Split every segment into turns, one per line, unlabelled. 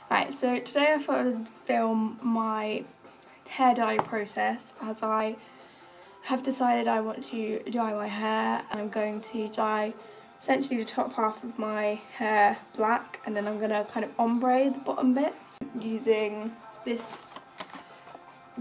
Right, so today I thought I would film my hair dye process, as I have decided I want to dye my hair, and I'm going to dye essentially the top half of my hair black, and then I'm going to kind of ombre the bottom bits using this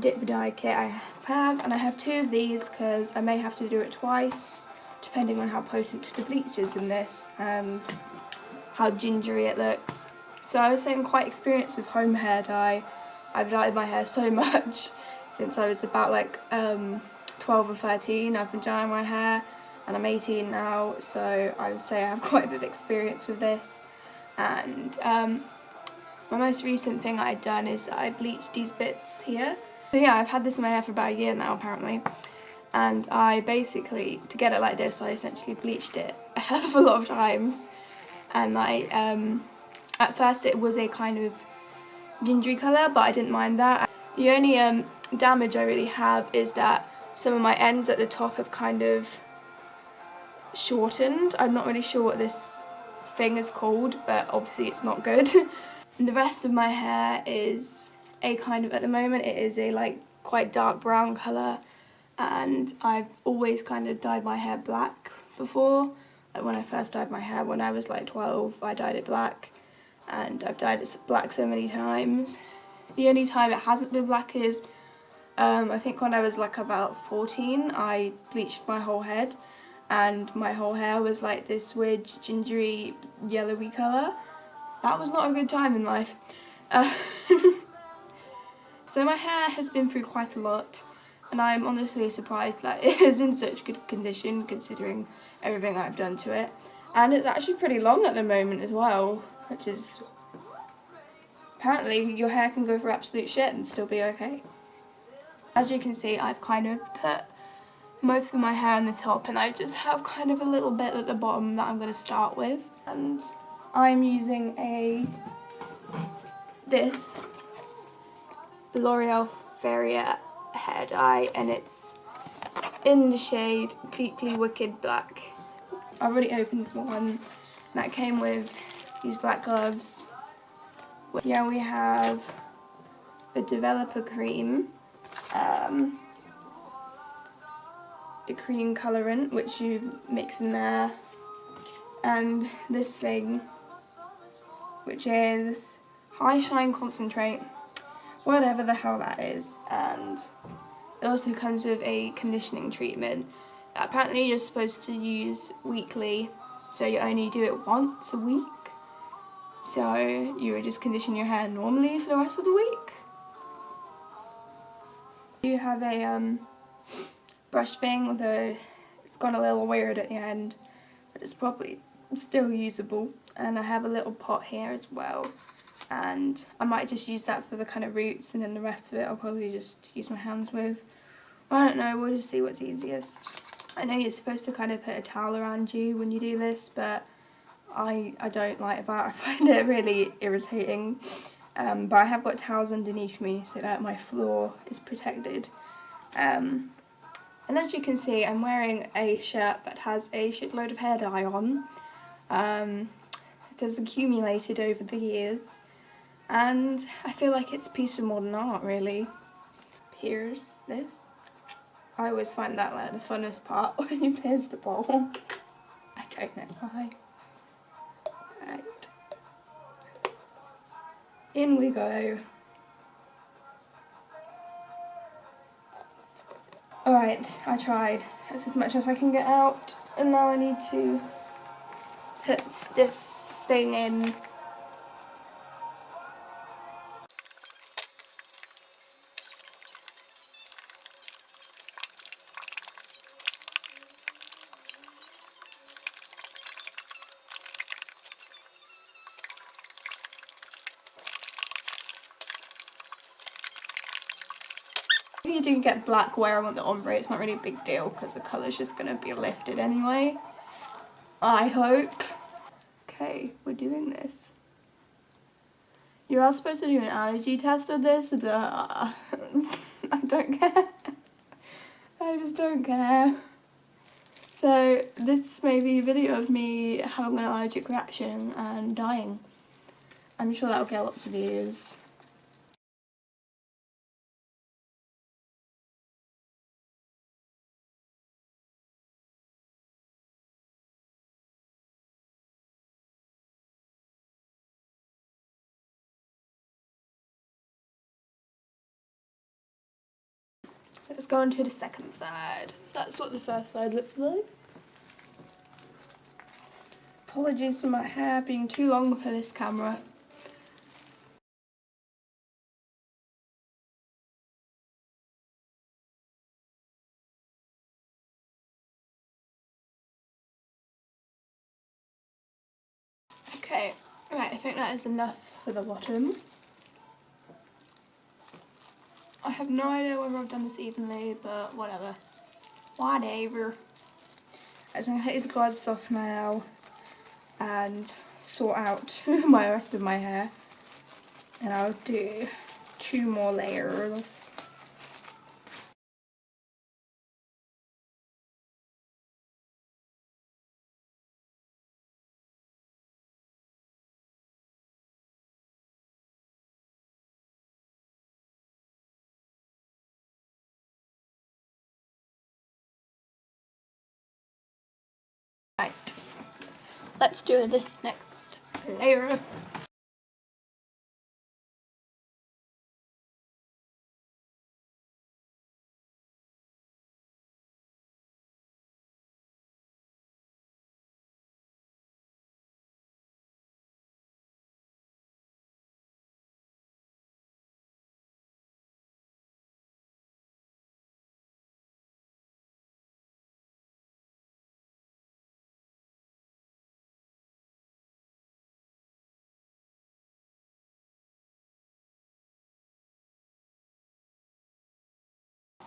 dip dye kit I have, and I have two of these because I may have to do it twice depending on how potent the bleach is in this and how gingery it looks. So I would say I'm quite experienced with home hair dye. I've dyed my hair so much since I was about 12 or 13. I've been dyeing my hair and I'm 18 now, so I would say I have quite a bit of experience with this. And my most recent thing I'd done is I bleached these bits here. So yeah, I've had this in my hair for about a year now apparently. And I basically, to get it like this, I essentially bleached it a hell of a lot of times. And at first it was a kind of gingery colour, but I didn't mind that. The only damage I really have is that some of my ends at the top have kind of shortened. I'm not really sure what this thing is called, but obviously it's not good. The rest of my hair is a kind of, at the moment it is a quite dark brown colour, and I've always kind of dyed my hair black before. Like when I first dyed my hair when I was like 12, I dyed it black, and I've dyed it black so many times. The only time it hasn't been black is I think when I was like about 14, I bleached my whole head, and my whole hair was like this weird gingery yellowy colour. That was not a good time in life. So my hair has been through quite a lot, and I'm honestly surprised that it is in such good condition considering everything I've done to it. And it's actually pretty long at the moment as well, which is... apparently your hair can go for absolute shit and still be okay. As you can see, I've kind of put most of my hair on the top, and I just have kind of a little bit at the bottom that I'm going to start with. And I'm using this L'Oreal Feria hair dye, and it's in the shade Deeply Wicked Black. I've already opened one that came with these black gloves. Yeah, we have a developer cream, a cream colorant which you mix in there, and this thing which is High Shine Concentrate, whatever the hell that is. And it also comes with a conditioning treatment that apparently you're supposed to use weekly, so you only do it once a week. So you would just condition your hair normally for the rest of the week. You have a brush thing, although it's gone a little weird at the end, but it's probably still usable. And I have a little pot here as well, and I might just use that for the kind of roots, and then the rest of it I'll probably just use my hands with. I don't know, we'll just see what's easiest. I know you're supposed to kind of put a towel around you when you do this, but I don't like that. I find it really irritating. But I have got towels underneath me so that my floor is protected. And as you can see, I'm wearing a shirt that has a shitload of hair dye on. It has accumulated over the years, and I feel like it's a piece of modern art, really. Pierce this. I always find that like the funnest part when you pierce the bowl. I don't know why. Right. In we go. Alright, I tried. That's as much as I can get out, and now I need to put this thing in. If you do get black where I want the ombre, it's not really a big deal because the colour's just going to be lifted anyway. I hope. Okay, we're doing this. You are supposed to do an allergy test with this, but I don't care. I just don't care. So this may be a video of me having an allergic reaction and dying. I'm sure that'll get lots of views. Let's go on to the second side. That's what the first side looks like. Apologies for my hair being too long for this camera. Okay, right, I think that is enough for the bottom. I have no idea whether I've done this evenly, but whatever. Whatever. I'm going to take the gloves off now and sort out my rest of my hair. And I'll do 2 more layers. Right, let's do this next layer.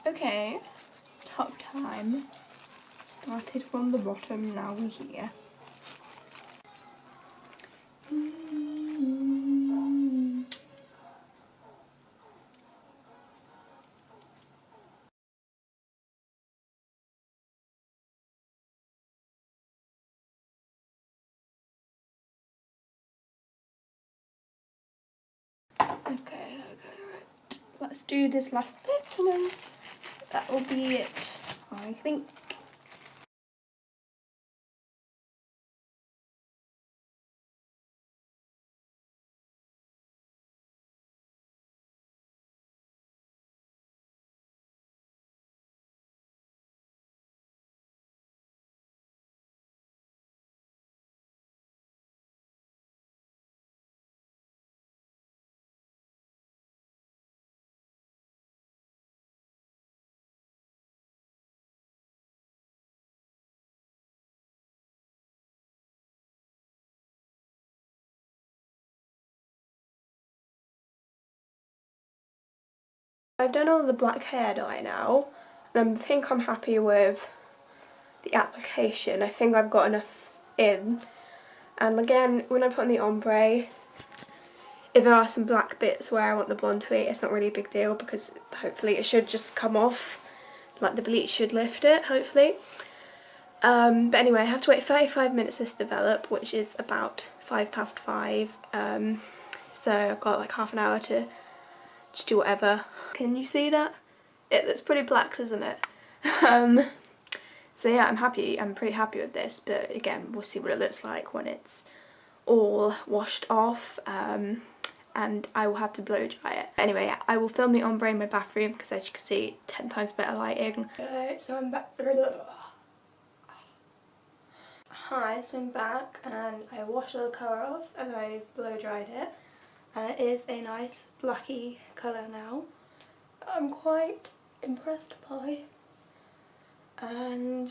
Okay, top time. Started from the bottom, now we're here. Okay, right. Let's do this last bit and then that will be it, I think. I've done all the black hair dye now, and I think I'm happy with the application. I think I've got enough in. And again, when I put on the ombre, if there are some black bits where I want the blonde to be, it's not really a big deal because hopefully it should just come off. Like the bleach should lift it, hopefully. But anyway, I have to wait 35 minutes for this to develop, which is about 5 past 5. So I've got like half an hour to just do whatever. Can you see that? It looks pretty black, doesn't it? So yeah, I'm pretty happy with this, but again, we'll see what it looks like when it's all washed off, and I will have to blow dry it. Anyway, I will film the ombre in my bathroom because as you can see, 10 times better lighting. So I'm back. Hi, so I'm back and I washed all the colour off and I've blow dried it, and it is a nice blacky colour now. I'm quite impressed by. And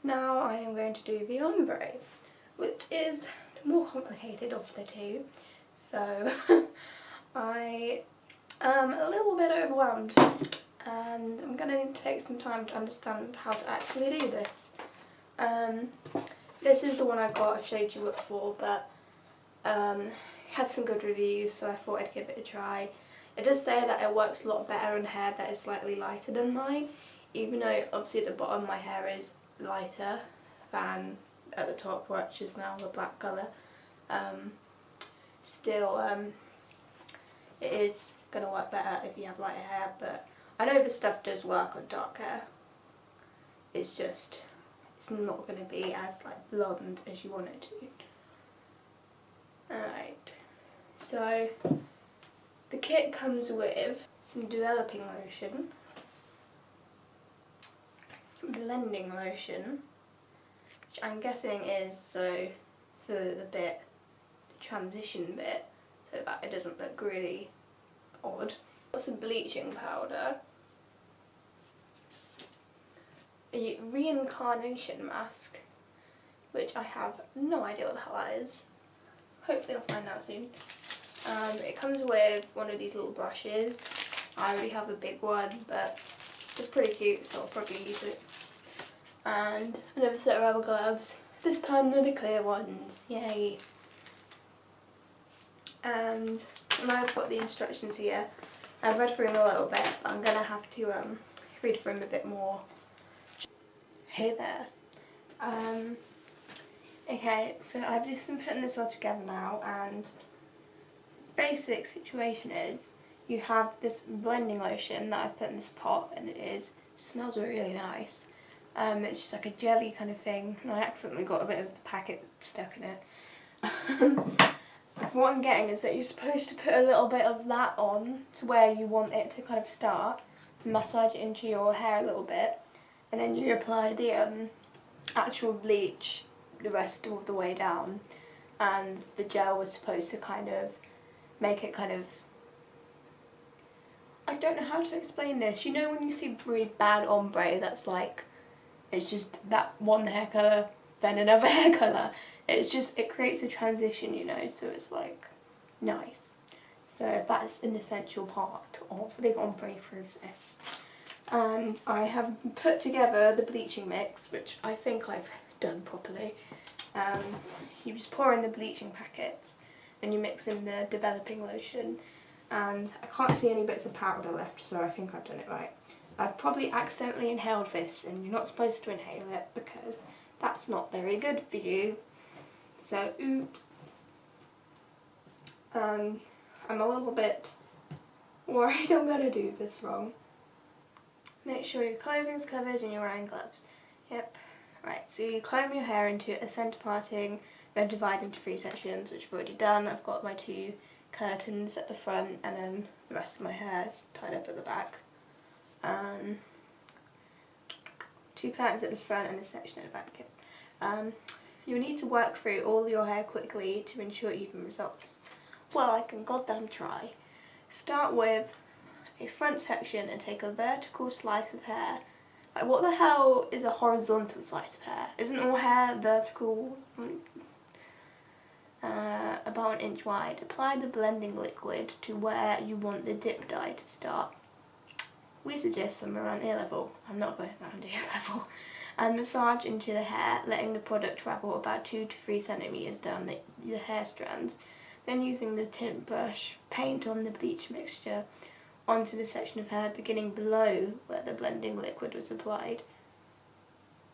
now I am going to do the ombre, which is the more complicated of the two. So I am a little bit overwhelmed and I'm going to need to take some time to understand how to actually do this. This is the one I got, I've showed you before, but had some good reviews, so I thought I'd give it a try. It does say that it works a lot better on hair that is slightly lighter than mine, even though obviously at the bottom my hair is lighter than at the top, which is now the black colour. still it is going to work better if you have lighter hair, but I know this stuff does work on dark hair. It's just, it's not going to be as like blonde as you want it to. Alright, so the kit comes with some developing lotion, blending lotion, which I'm guessing is so for the transition bit, so that it doesn't look really odd. Got some bleaching powder, a reincarnation mask, which I have no idea what the hell that is. Hopefully I'll find out soon. It comes with one of these little brushes. I already have a big one, but it's pretty cute, so I'll probably use it. And another set of rubber gloves. This time they're the clear ones, yay. And I've got the instructions here. I've read through them a little bit, but I'm going to have to read through them a bit more. Hey there. Okay, so I've just been putting this all together now, and basic situation is you have this blending lotion that I've put in this pot, and smells really nice. It's just like a jelly kind of thing, and I accidentally got a bit of the packet stuck in it. What I'm getting is that you're supposed to put a little bit of that on to where you want it to kind of start, massage it into your hair a little bit, and then you apply the actual bleach the rest of the way down, and the gel was supposed to kind of make it kind of, I don't know how to explain this. You know when you see really bad ombre that's like, it's just that one hair colour, then another hair colour. It's just, it creates a transition, you know, so it's like nice. So that's an essential part of the ombre process. And I have put together the bleaching mix, which I think I've done properly. You just pour in the bleaching packets and you mix in the developing lotion, and I can't see any bits of powder left, so I think I've done it right. I've probably accidentally inhaled this, and you're not supposed to inhale it because that's not very good for you. So oops. I'm a little bit worried I'm going to do this wrong. Make sure your clothing's covered and you're wearing gloves. Yep. Right, so you comb your hair into a centre parting, then divide into 3 sections, which I've already done. I've got my 2 curtains at the front, and then the rest of my hair is tied up at the back. 2 curtains at the front and a section at the back. Yep. You'll need to work through all your hair quickly to ensure even results. Well, I can goddamn try. Start with a front section and take a vertical slice of hair. Like, what the hell is a horizontal slice of hair? Isn't all hair vertical? About 1 inch wide. Apply the blending liquid to where you want the dip dye to start. We suggest somewhere around ear level. I'm not going around ear level. And massage into the hair, letting the product travel about 2 to 3 centimeters down the hair strands. Then using the tint brush, paint on the bleach mixture onto the section of hair beginning below where the blending liquid was applied.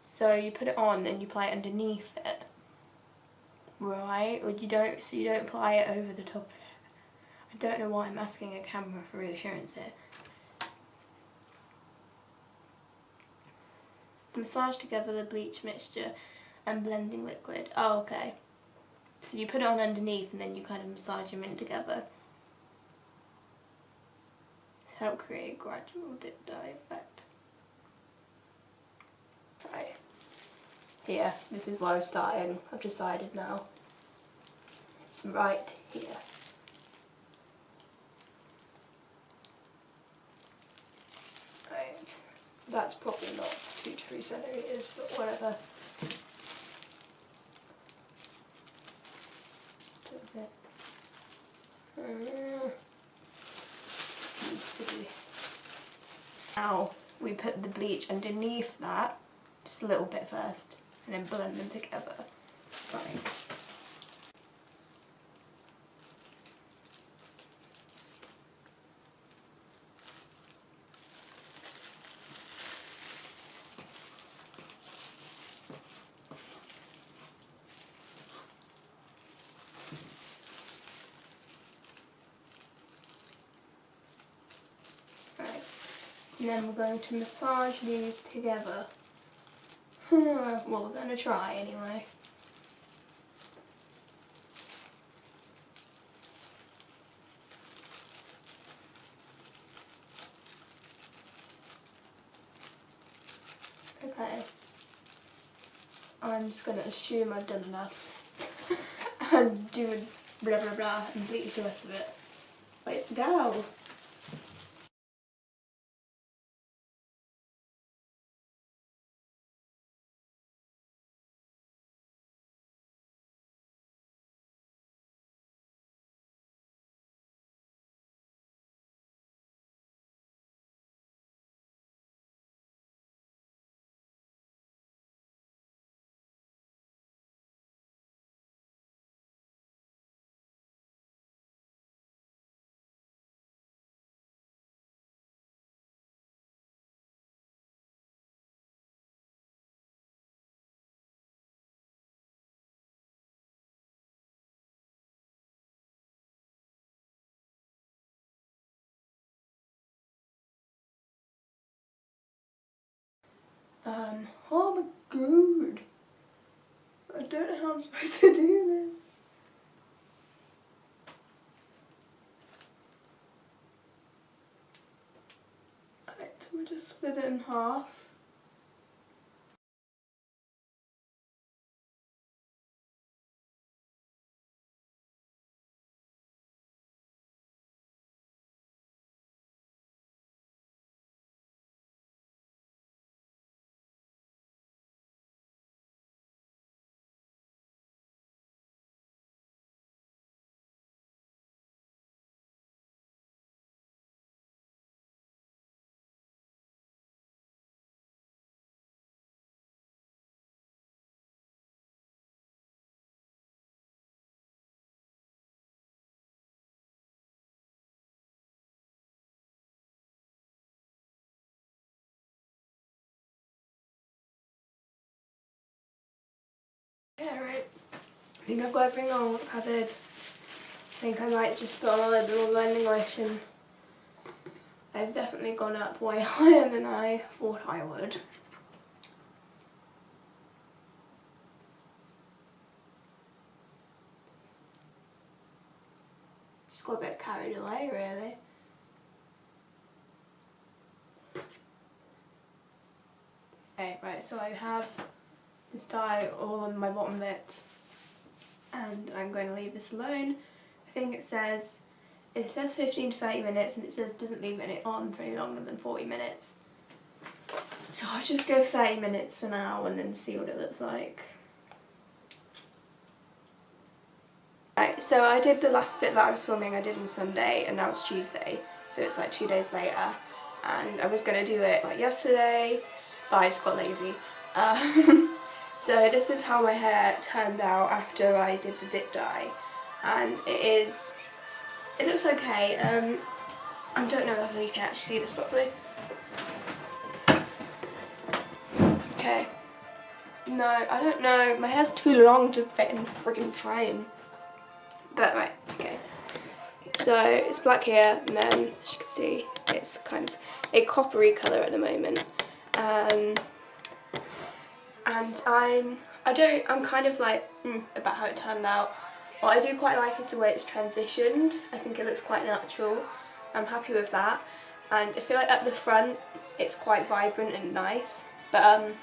So you put it on and you apply it underneath it, right? Or you don't apply it over the top of it. I don't know why I'm asking a camera for reassurance here. Massage together the bleach mixture and blending liquid. Oh, okay. So you put it on underneath and then you kind of massage them in together to help create a gradual dip dye effect. Right. Here, this is where I'm starting. I've decided now. It's right here. Right. That's probably not 2 to 3 centimeters, but whatever. This needs to be. Now we put the bleach underneath that, just a little bit first, and then blend them together. Right. And then we're going to massage these together. Well, we're going to try anyway. Okay. I'm just going to assume I've done enough. And do blah blah blah and bleach the rest of it. Let's go! Oh my god! I don't know how I'm supposed to do this. Right, so we'll just split it in half. Yeah, right. I think I've got everything all covered. I think I might just put on a little bit more blending lotion. I've definitely gone up way higher than I thought I would. Just got a bit carried away, really. Okay, right, so I have this dye all on my bottom bits, and I'm going to leave this alone. I think it says 15 to 30 minutes, and it says doesn't leave it on for any longer than 40 minutes. So I'll just go 30 minutes for now and then see what it looks like. Right, so I did the last bit that I was filming, I did on Sunday, and now it's Tuesday, so it's like 2 days later. And I was going to do it like yesterday, but I just got lazy. So this is how my hair turned out after I did the dip dye, and it looks okay. I don't know if you can actually see this properly. Okay. No, I don't know. My hair's too long to fit in the friggin' frame. But right, okay. So it's black here, and then as you can see, it's kind of a coppery colour at the moment. And I'm kind of like about how it turned out. What I do quite like is the way it's transitioned. I think it looks quite natural. I'm happy with that. And I feel like at the front it's quite vibrant and nice. But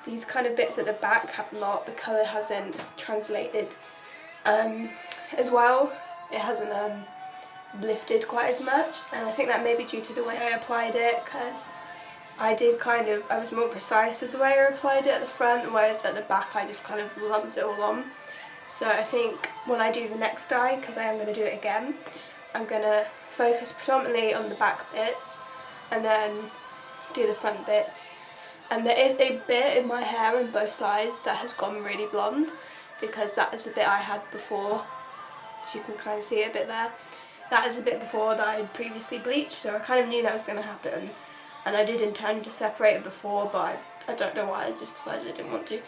these kind of bits at the back have not, the colour hasn't translated as well. It hasn't lifted quite as much, and I think that may be due to the way I applied it, because I was more precise with the way I applied it at the front, whereas at the back I just kind of lumped it all on. So I think when I do the next dye, because I am going to do it again, I'm going to focus predominantly on the back bits and then do the front bits. And there is a bit in my hair on both sides that has gone really blonde, because that is the bit I had before. As you can kind of see a bit there. That is a bit before that I had previously bleached, so I kind of knew that was going to happen. And I did intend to separate it before, but I don't know why, I just decided I didn't want to.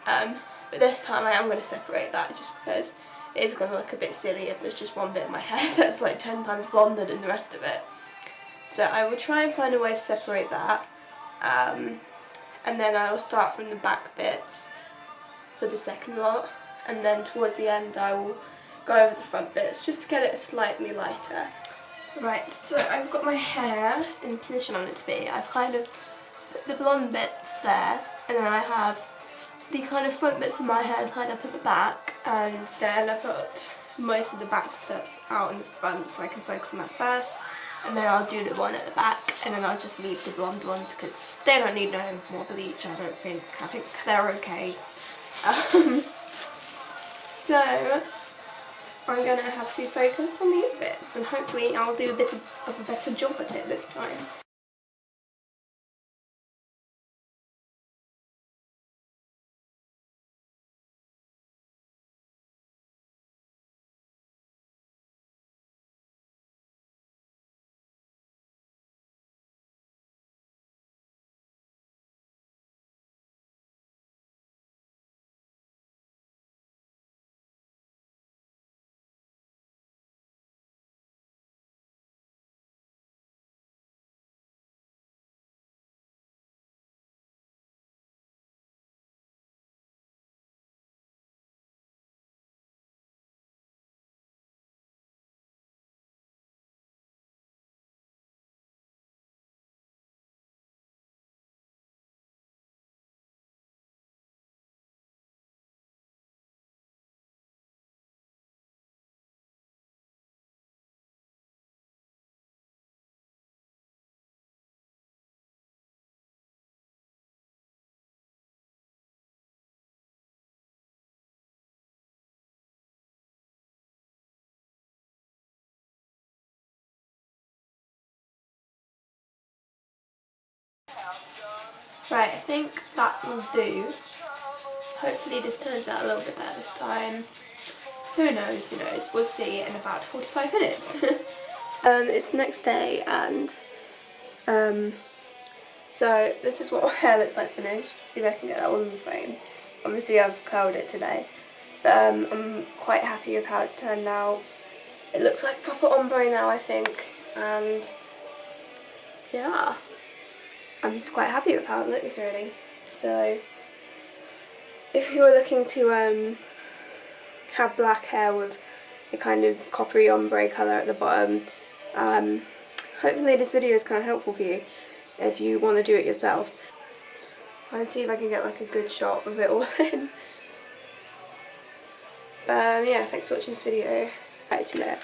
But this time I am going to separate that, just because it is going to look a bit silly if there's just one bit of my hair that's like 10 times blonder than the rest of it. So I will try and find a way to separate that, and then I will start from the back bits for the second lot, and then towards the end I will go over the front bits just to get it slightly lighter. Right, so I've got my hair in the position I want it to be. I've kind of put the blonde bits there, and then I have the kind of front bits of my hair tied up at the back, and then I've got most of the back stuff out in the front so I can focus on that first, and then I'll do the one at the back, and then I'll just leave the blonde ones because they don't need no more bleach, I don't think. I think they're okay. So I'm going to have to focus on these bits, and hopefully I'll do a bit of a better job at it this time. Right, I think that will do. Hopefully this turns out a little bit better this time. Who knows, who knows. We'll see in about 45 minutes. It's the next day, and so this is what my hair looks like finished. See if I can get that all in the frame. Obviously I've curled it today, but I'm quite happy with how it's turned out. It looks like proper ombre now, I think, and yeah, I'm just quite happy with how it looks, really. So if you're looking to have black hair with a kind of coppery ombre colour at the bottom, hopefully this video is kind of helpful for you if you want to do it yourself. I'll see if I can get like a good shot of it all in. Yeah, thanks for watching this video. Right, see you later.